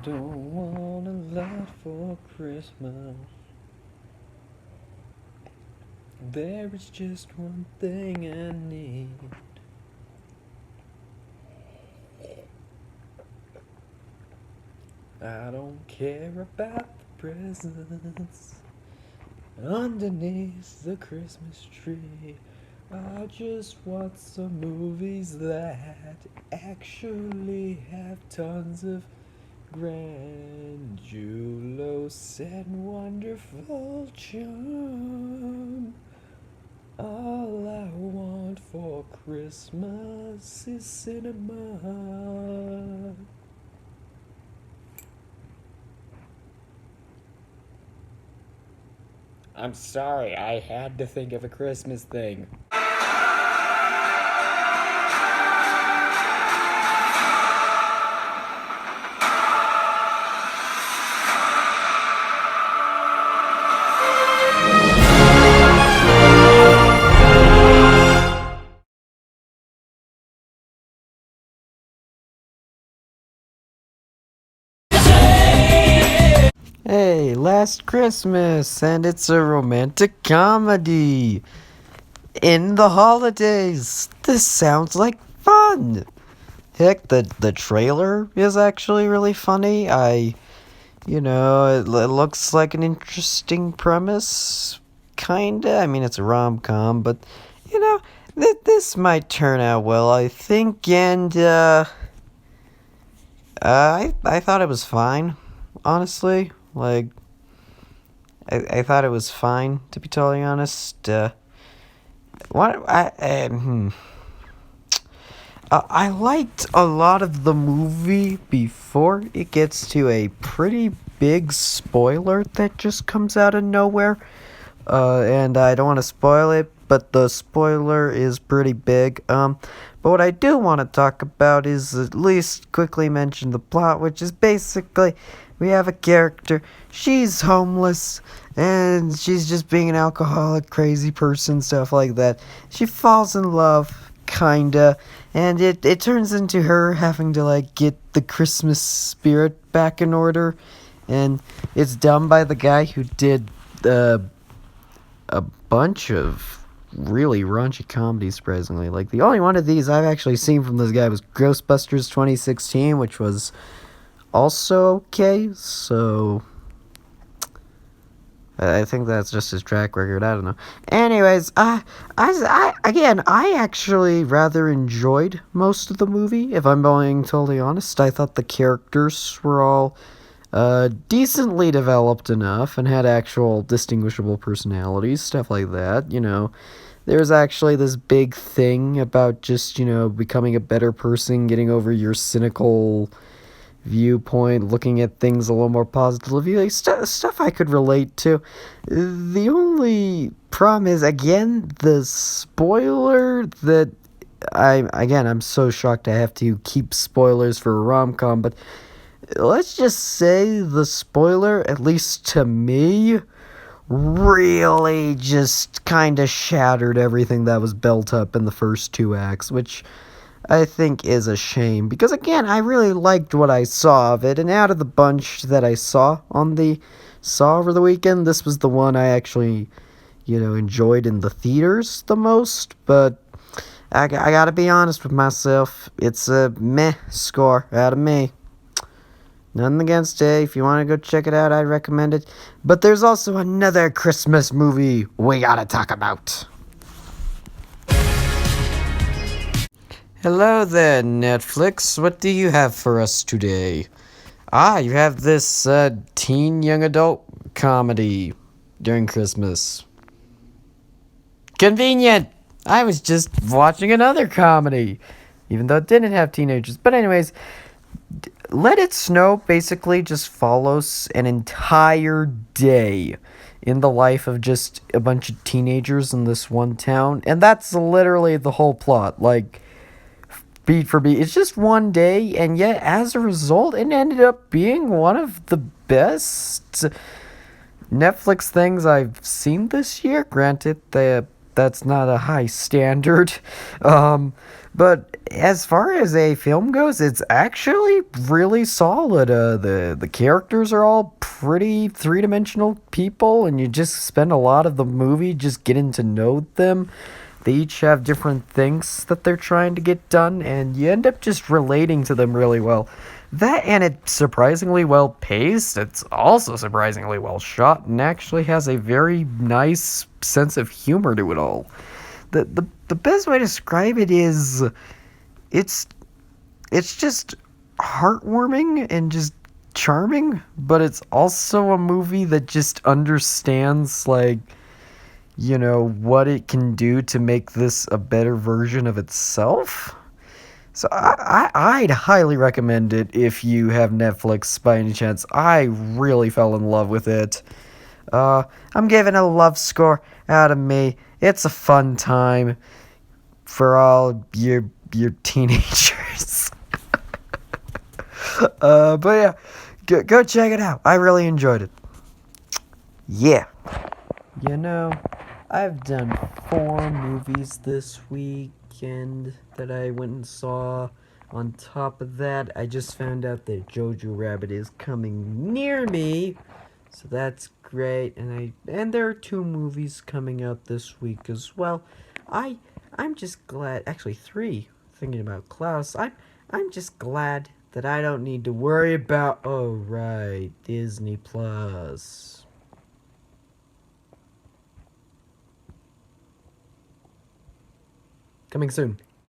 don't want a lot for Christmas. There is just one thing I need. I don't care about the presents underneath the Christmas tree. I just want some movies that actually have tons of grandiose and wonderful charm. All I want for Christmas is cinema. I'm sorry, I had to think of a Christmas thing. Hey, Last Christmas, and it's a romantic comedy in the holidays. This sounds like fun. Heck, the trailer is actually really funny. It looks like an interesting premise, kinda. I mean, it's a rom-com, but this might turn out well, I think. And I thought it was fine, honestly. Like, I thought it was fine, to be totally honest. I liked a lot of the movie before it gets to a pretty big spoiler that just comes out of nowhere. And I don't want to spoil it, but the spoiler is pretty big. But what I do want to talk about is at least quickly mention the plot, which is basically we have a character. She's homeless, and she's just being an alcoholic, crazy person, stuff like that. She falls in love, kinda, and it turns into her having to, like, get the Christmas spirit back in order, and it's done by the guy who did, a bunch of really raunchy comedies, surprisingly. Like, the only one of these I've actually seen from this guy was Ghostbusters 2016, which was also okay, so I think that's just his track record. I don't know. Anyways, I actually rather enjoyed most of the movie. If I'm being totally honest, I thought the characters were all decently developed enough and had actual distinguishable personalities, stuff like that. There's actually this big thing about just becoming a better person, getting over your cynical viewpoint, looking at things a little more positively, like stuff I could relate to. The only problem is, again, the spoiler that I'm so shocked I have to keep spoilers for a rom-com, but let's just say the spoiler, at least to me, really just kind of shattered everything that was built up in the first two acts, which I think is a shame, because again, I really liked what I saw of it, and out of the bunch that I saw over the weekend, this was the one I actually, enjoyed in the theaters the most. But I gotta be honest with myself, it's a meh score out of me. Nothing against it. If you want to go check it out, I'd recommend it. But there's also another Christmas movie we gotta talk about. Hello there, Netflix. What do you have for us today? You have this teen young adult comedy during Christmas. Convenient! I was just watching another comedy, even though it didn't have teenagers. But anyways, Let It Snow basically just follows an entire day in the life of just a bunch of teenagers in this one town. And that's literally the whole plot. Like, beat for beat. It's just one day, and yet as a result, it ended up being one of the best Netflix things I've seen this year. Granted, that's not a high standard, but as far as a film goes, it's actually really solid. The characters are all pretty three-dimensional people, and you just spend a lot of the movie just getting to know them. They each have different things that they're trying to get done, and you end up just relating to them really well. That, and it's surprisingly well paced. It's also surprisingly well shot, and actually has a very nice sense of humor to it all. The best way to describe it is it's it's just heartwarming and just charming, but it's also a movie that just understands, like, what it can do to make this a better version of itself. So I'd highly recommend it if you have Netflix by any chance. I really fell in love with it. I'm giving it a love score out of me. It's a fun time for all your teenagers. But yeah, go check it out. I really enjoyed it. Yeah. You know, I've done 4 movies this weekend that I went and saw. On top of that, I just found out that Jojo Rabbit is coming near me, so that's great. And there are 2 movies coming out this week as well. I'm just glad, actually 3. Thinking about Klaus, I'm just glad that I don't need to worry about. Oh right, Disney Plus. Coming soon.